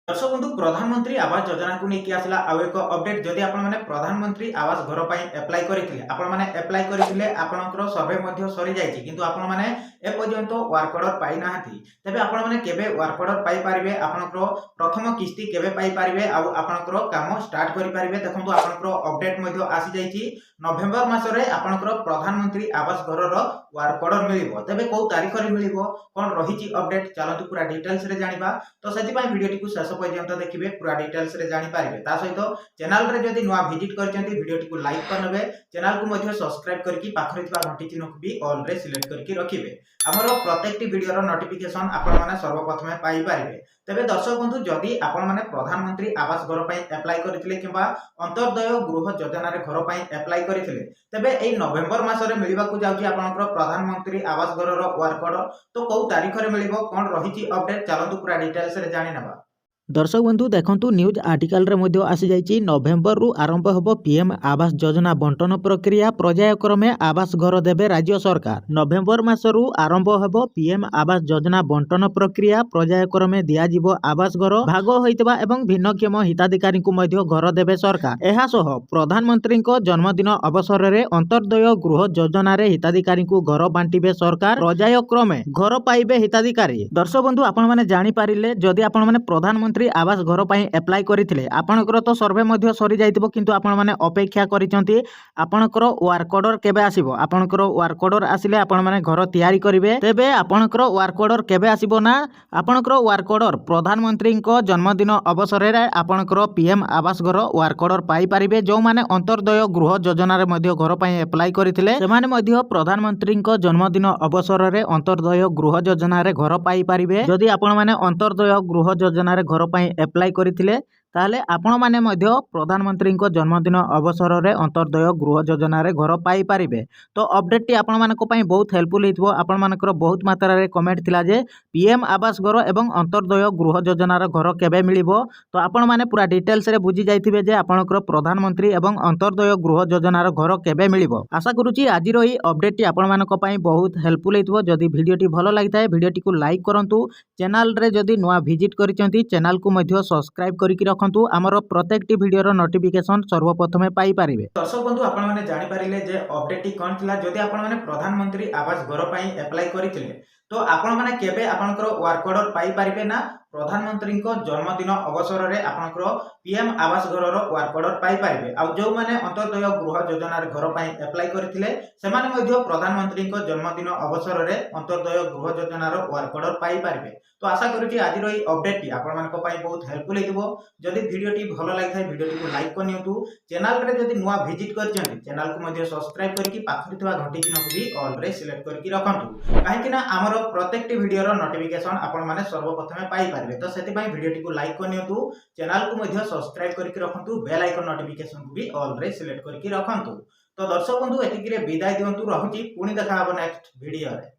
दर्शक बंधु प्रधानमंत्री आवास योजना को लेकिन आसला आउ एक अपडेट जदि आपण माने प्रधानमंत्री आवास घर पई अप्लाई करिथिले आपण माने अप्लाई करिथिले आपनकर सर्वे मध्ये सरी जायछि किंतु आपण माने ए पर्यंत वर्क ऑर्डर पाई नाहंती तबे आपण माने केबे वर्क ऑर्डर पाई पारिबे आपनकर प्रथम किस्ती केबे पाई पारिबे आ आपनकर काम स्टार्ट करि पारिबे देखंतु आपनकर अपडेट मध्ये आसी जायछि नवेम्बर मासरे आपनकर प्रधानमंत्री आवास घर रो वर्क ऑर्डर मिलिबो तबे को तारीख रे मिलिबो कोन रहिछि अपडेट चलंतु पूरा डिटेल्स रे जानिबा तो सेति पई वीडियो को शेष पर्यंत देखिए पूरा डिटेल्स रे जानि पारिबे ता सहित चैनल रे जदि नुवा विजिट करचंती वीडियो को लाइक करनबे चैनल को मध्य सब्सक्राइब करके पाखरे थिबा घंटी चिन्ह को भी ऑल रे सिलेक्ट करके रखिबे हमरो प्रत्येकटी वीडियो रो नोटिफिकेशन आपण माने सर्वप्रथमे पाई पारिबे तबे दर्शक बंधु जदि आपण माने प्रधानमंत्री आवास घर पई अप्लाई करिथिले किबा अंतर्दय गृह योजना रे घर पई अप्लाई करिथिले तबे एई नवेम्बर मास रे मिलिबा को जाउची आपनकर प्रधानमंत्री आवास घर रो वर्क ऑर्डर तो को तारीख रे मिलिबो कोन रहिची अपडेट चलंतु पूरा डिटेल्स रे जानि नबा। दर्शक बंधु देखंतु न्यूज आर्टिकल रे मध्य आसी जाइछि नवेम्बर रु आरंभ होबो पीएम आवास योजना बंटन प्रक्रिया पर्यायक्रमे आवास घर देबे राज्य सरकार। नवेम्बर मासरु आरंभ होबो पीएम आवास योजना बंटन प्रक्रिया पर्यायक्रमे दिया जिवो आवास घर भाग होइतबा एवं भिन्नक्षम हिताधिकारी को मध्य घर देबे सरकार। एहा सह प्रधानमंत्री को जन्मदिन अवसर रे अंतर्दय गृह योजना रे हिताधिकारी को घर बांटिबे सरकार पर्यायक्रमे घर पाइबे हिताधिकारी। दर्शक बंधु आपण माने जानि पारिले जदि आपण माने प्रधानमंत्री आवास घर पई अप्लाई करिथिले आपनकर तो सर्वे मध्ये सरी जाइतिबो किंतु आपण माने अपेक्षा करिसंती आपनकर वर्क ऑर्डर केबे आसीबो आपनकर वर्क ऑर्डर आसिले आपण माने घर तयारी करिवे तेबे आपनकर वर्क ऑर्डर केबे आसीबो ना आपनकर वर्क ऑर्डर प्रधानमंत्री को जन्मदिन अवसर रे आपनकर पीएम आवास घर वर्क ऑर्डर पाई पारिबे जो माने अंतर्दय गृह योजना रे मध्ये घर पई अप्लाई करिथिले से माने मध्ये प्रधानमंत्री को जन्मदिन अवसर रे अंतर्दय गृह योजना रे घर पाई पारिबे। जदि आपण माने अंतर्दय गृह योजना रे घर पई अप्लाई करिथिले ताले आपण माने मध्य प्रधानमंत्री को जन्मदिन अवसर रे अंतर्दय गृह योजना रे घर पाई पारिबे। तो अपडेट टी आपण मानको पई बहुत हेल्पफुल हितबो आपण मानकर बहुत मात्रा रे कमेंट थिला जे पीएम आवास घर एवं अंतर्दय गृह योजना रे घर केबे मिलिबो तो आपण माने पूरा डिटेल्स रे बुझी जाइथिबे जे आपनकर प्रधानमंत्री एवं अंतर्दय गृह योजना रे घर केबे मिलिबो। आशा करूची आज रो ई अपडेट टी आपण मानको पई बहुत हेल्पफुल हितबो। जदि वीडियो टी भलो लागिथाय वीडियो टी को लाइक करंतु चैनल रे जदि नुवा विजिट करिसंती चैनल को मध्य सब्सक्राइब करके रखंतु आमर प्रत्येकटी वीडियो नोटिफिकेशन सर्वप्रथमे पाई पारिबे। दर्शक बंधु आपण माने जानि पारिले जे अपडेट टी कोन थिला जदि आपण माने प्रधानमंत्री आवास घर पई अप्लाई करिथिले तो आपण माने केबे आपनकर वर्क ऑर्डर पाई पारिबे ना प्रधानमंत्री को जन्मदिन अवसर रे आपनकर पीएम आवास घर रो वर्क ऑर्डर पाई पारिबे आ जो माने अंतर्दय गृह योजना रे घर पई अप्लाई करिथिले से माने मध्ये प्रधानमंत्री को जन्मदिन अवसर रे अंतर्दय गृह योजना रो वर्क ऑर्डर पाई पारिबे। तो आशा करूची आज रो ई अपडेट टी आपण मानको पई बहुत हेल्पफुल हितबो। जदि वीडियो टी भलो लागिथाय वीडियो टी को लाइक करनियंतु चैनल रे जदि नुवा विजिट करचंती चैनल को मध्ये सब्सक्राइब करके पाखरि थिबा घंटी चिन्ह को भी ऑल रे सिलेक्ट करके रखंतु काहे कि ना हमर प्रत्येकटी वीडियो रो नोटिफिकेशन आपण माने सर्वप्रथमे पाई पारिबे। तो सेति पई वीडियो टी को लाइक करनियंतु चैनल को मध्ये सब्सक्राइब करके रखंतु बेल आइकन नोटिफिकेशन को भी ऑल रे सिलेक्ट करके रखंतु। तो दर्शक बंधु एतिकी रे विदाय दियंतु रहुची पुणी देखा हबो नेक्स्ट वीडियो रे।